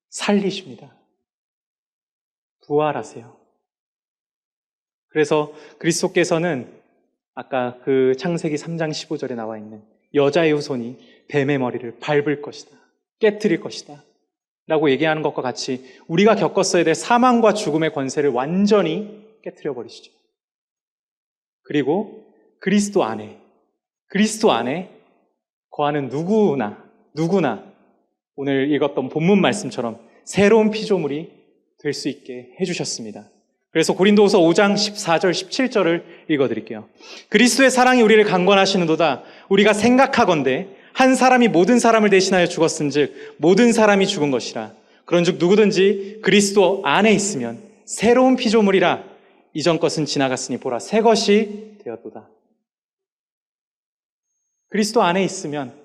살리십니다. 부활하세요. 그래서 그리스도께서는 아까 그 창세기 3장 15절에 나와 있는 여자의 후손이 뱀의 머리를 밟을 것이다, 깨트릴 것이다 라고 얘기하는 것과 같이 우리가 겪었어야 될 사망과 죽음의 권세를 완전히 깨트려 버리시죠. 그리고 그리스도 안에 거하는 누구나 오늘 읽었던 본문 말씀처럼 새로운 피조물이 될 수 있게 해주셨습니다. 그래서 고린도후서 5장 14절 17절을 읽어드릴게요. 그리스도의 사랑이 우리를 강권하시는도다. 우리가 생각하건대 한 사람이 모든 사람을 대신하여 죽었은즉 모든 사람이 죽은 것이라. 그런즉 누구든지 그리스도 안에 있으면 새로운 피조물이라. 이전 것은 지나갔으니 보라 새 것이 되었도다. 그리스도 안에 있으면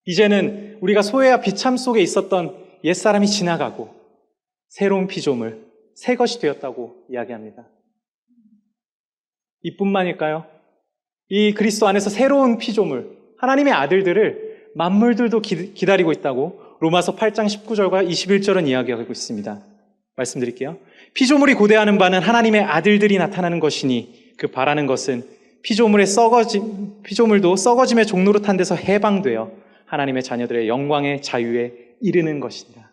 이제는 우리가 소외와 비참 속에 있었던 옛사람이 지나가고 새로운 피조물, 새 것이 되었다고 이야기합니다. 이뿐만일까요? 이 그리스도 안에서 새로운 피조물, 하나님의 아들들을 만물들도 기다리고 있다고 로마서 8장 19절과 21절은 이야기하고 있습니다. 말씀드릴게요. 피조물이 고대하는 바는 하나님의 아들들이 나타나는 것이니 그 바라는 것은 피조물도 썩어짐의 종노릇한 데서 해방되어 하나님의 자녀들의 영광의 자유에 이르는 것이니라.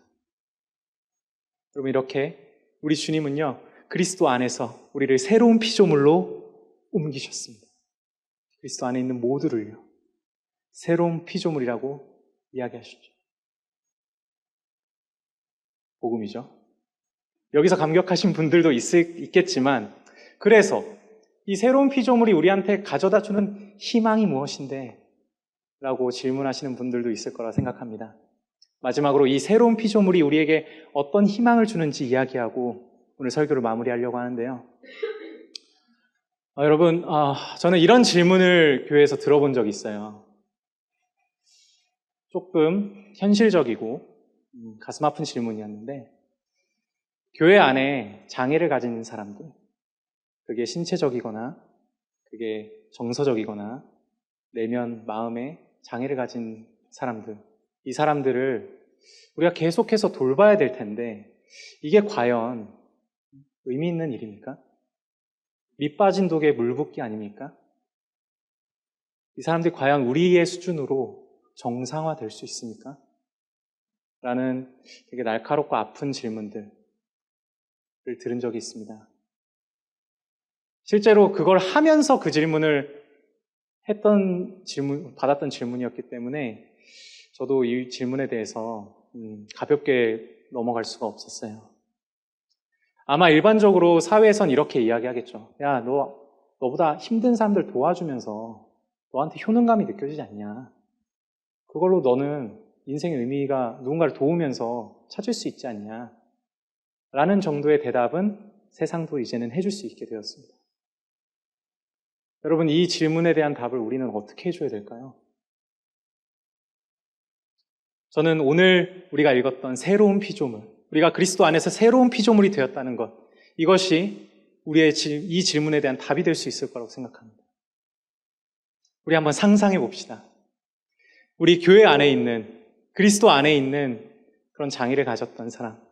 여러분, 이렇게 우리 주님은요, 그리스도 안에서 우리를 새로운 피조물로 옮기셨습니다. 그리스도 안에 있는 모두를요, 새로운 피조물이라고 이야기하시죠. 복음이죠. 여기서 감격하신 분들도 있겠지만, 그래서 이 새로운 피조물이 우리한테 가져다 주는 희망이 무엇인데? 라고 질문하시는 분들도 있을 거라 생각합니다. 마지막으로 이 새로운 피조물이 우리에게 어떤 희망을 주는지 이야기하고 오늘 설교를 마무리하려고 하는데요. 여러분, 저는 이런 질문을 교회에서 들어본 적이 있어요. 조금 현실적이고 가슴 아픈 질문이었는데, 교회 안에 장애를 가진 사람들, 그게 신체적이거나 그게 정서적이거나 내면 마음에 장애를 가진 사람들, 이 사람들을 우리가 계속해서 돌봐야 될 텐데, 이게 과연 의미 있는 일입니까? 밑 빠진 독에 물 붓기 아닙니까? 이 사람들이 과연 우리의 수준으로 정상화될 수 있습니까? 라는 되게 날카롭고 아픈 질문들을 들은 적이 있습니다. 실제로 그걸 하면서 그 질문을 받았던 질문이었기 때문에 저도 이 질문에 대해서 가볍게 넘어갈 수가 없었어요. 아마 일반적으로 사회에선 이렇게 이야기하겠죠. 야, 너보다 힘든 사람들 도와주면서 너한테 효능감이 느껴지지 않냐? 그걸로 너는 인생의 의미가 누군가를 도우면서 찾을 수 있지 않냐? 라는 정도의 대답은 세상도 이제는 해줄 수 있게 되었습니다. 여러분, 이 질문에 대한 답을 우리는 어떻게 해줘야 될까요? 저는 오늘 우리가 읽었던 새로운 피조물, 우리가 그리스도 안에서 새로운 피조물이 되었다는 것, 이것이 우리의 이 질문에 대한 답이 될 수 있을 거라고 생각합니다. 우리 한번 상상해 봅시다. 우리 교회 안에 있는, 그리스도 안에 있는 그런 장애를 가졌던 사람,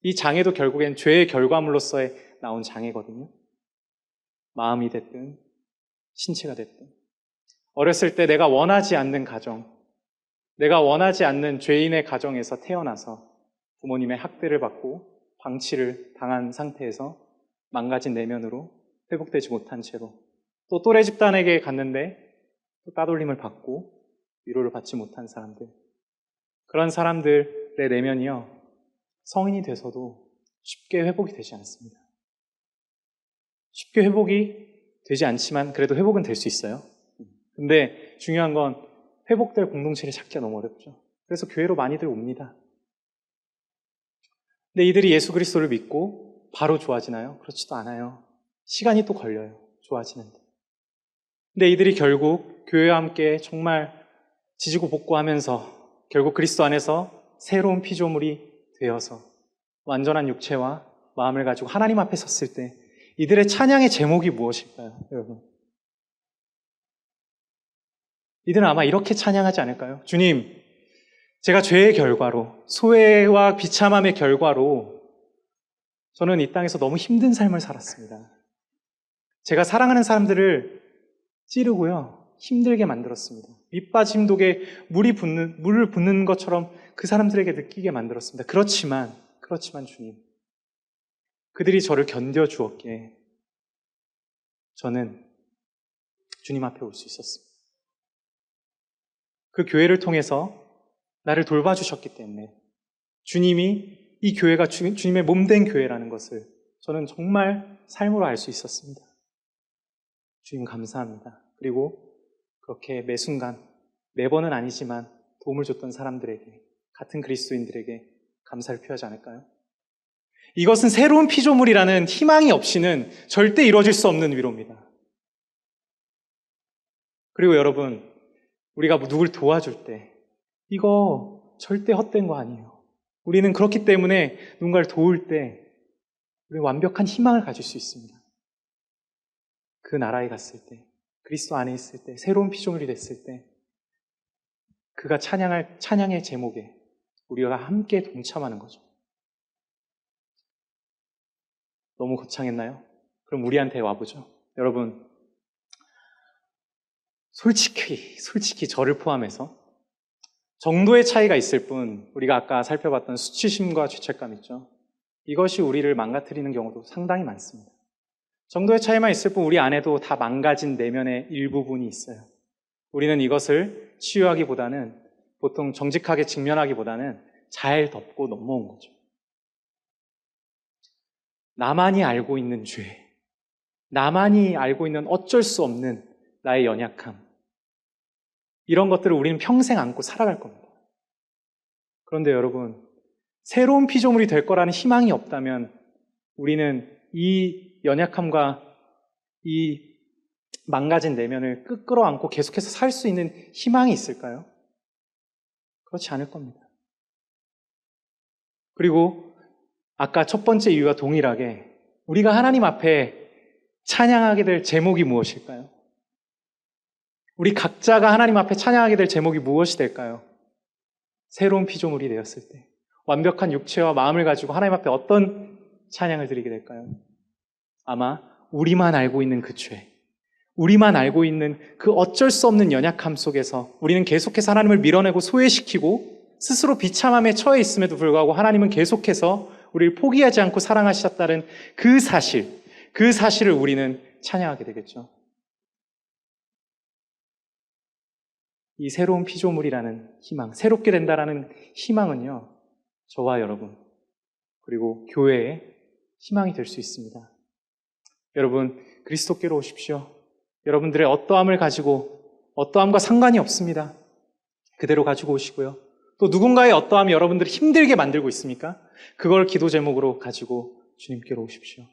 이 장애도 결국엔 죄의 결과물로서의 나온 장애거든요. 마음이 됐든 신체가 됐든, 어렸을 때 내가 원하지 않는 가정, 내가 원하지 않는 죄인의 가정에서 태어나서 부모님의 학대를 받고 방치를 당한 상태에서 망가진 내면으로 회복되지 못한 채로 또 또래 집단에게 갔는데 또 따돌림을 받고 위로를 받지 못한 사람들, 그런 사람들의 내면이요, 성인이 돼서도 쉽게 회복이 되지 않습니다. 쉽게 회복이 되지 않지만 그래도 회복은 될 수 있어요. 근데 중요한 건 회복될 공동체를 찾기가 너무 어렵죠. 그래서 교회로 많이들 옵니다. 근데 이들이 예수 그리스도를 믿고 바로 좋아지나요? 그렇지도 않아요. 시간이 또 걸려요. 좋아지는데. 근데 이들이 결국 교회와 함께 정말 지지고 볶고하면서 결국 그리스도 안에서 새로운 피조물이 되어서 완전한 육체와 마음을 가지고 하나님 앞에 섰을 때 이들의 찬양의 제목이 무엇일까요, 여러분? 이들은 아마 이렇게 찬양하지 않을까요? 주님, 제가 죄의 결과로, 소외와 비참함의 결과로 저는 이 땅에서 너무 힘든 삶을 살았습니다. 제가 사랑하는 사람들을 찌르고요, 힘들게 만들었습니다. 밑빠짐 독에 물을 붓는 것처럼 그 사람들에게 느끼게 만들었습니다. 그렇지만 주님, 그들이 저를 견뎌주었기에 저는 주님 앞에 올 수 있었습니다. 그 교회를 통해서 나를 돌봐주셨기 때문에 주님이 이 교회가 주님의 몸된 교회라는 것을 저는 정말 삶으로 알 수 있었습니다. 주님 감사합니다. 그리고 그렇게 매 순간, 매번은 아니지만 도움을 줬던 사람들에게, 같은 그리스도인들에게 감사를 표하지 않을까요? 이것은 새로운 피조물이라는 희망이 없이는 절대 이루어질 수 없는 위로입니다. 그리고 여러분, 우리가 누굴 도와줄 때 이거 절대 헛된 거 아니에요. 우리는 그렇기 때문에 누군가를 도울 때 우리는 완벽한 희망을 가질 수 있습니다. 그 나라에 갔을 때, 그리스도 안에 있을 때, 새로운 피조물이 됐을 때 그가 찬양할 찬양의 제목에 우리가 함께 동참하는 거죠. 너무 거창했나요? 그럼 우리한테 와보죠. 여러분, 솔직히 저를 포함해서 정도의 차이가 있을 뿐 우리가 아까 살펴봤던 수치심과 죄책감 있죠. 이것이 우리를 망가뜨리는 경우도 상당히 많습니다. 정도의 차이만 있을 뿐 우리 안에도 다 망가진 내면의 일부분이 있어요. 우리는 이것을 치유하기보다는, 보통 정직하게 직면하기보다는 잘 덮고 넘어온 거죠. 나만이 알고 있는 죄, 나만이 알고 있는 어쩔 수 없는 나의 연약함, 이런 것들을 우리는 평생 안고 살아갈 겁니다. 그런데 여러분, 새로운 피조물이 될 거라는 희망이 없다면 우리는 이 연약함과 이 망가진 내면을 끌어안고 계속해서 살 수 있는 희망이 있을까요? 그렇지 않을 겁니다. 그리고 아까 첫 번째 이유와 동일하게 우리가 하나님 앞에 찬양하게 될 제목이 무엇일까요? 우리 각자가 하나님 앞에 찬양하게 될 제목이 무엇이 될까요? 새로운 피조물이 되었을 때 완벽한 육체와 마음을 가지고 하나님 앞에 어떤 찬양을 드리게 될까요? 아마 우리만 알고 있는 그 죄, 우리만 알고 있는 그 어쩔 수 없는 연약함 속에서 우리는 계속해서 하나님을 밀어내고 소외시키고 스스로 비참함에 처해 있음에도 불구하고 하나님은 계속해서 우리를 포기하지 않고 사랑하셨다는 그 사실을 우리는 찬양하게 되겠죠. 이 새로운 피조물이라는 희망, 새롭게 된다라는 희망은요, 저와 여러분, 그리고 교회의 희망이 될 수 있습니다. 여러분, 그리스도께로 오십시오. 여러분들의 어떠함을 가지고 어떠함과 상관이 없습니다. 그대로 가지고 오시고요. 또 누군가의 어떠함이 여러분들을 힘들게 만들고 있습니까? 그걸 기도 제목으로 가지고 주님께로 오십시오.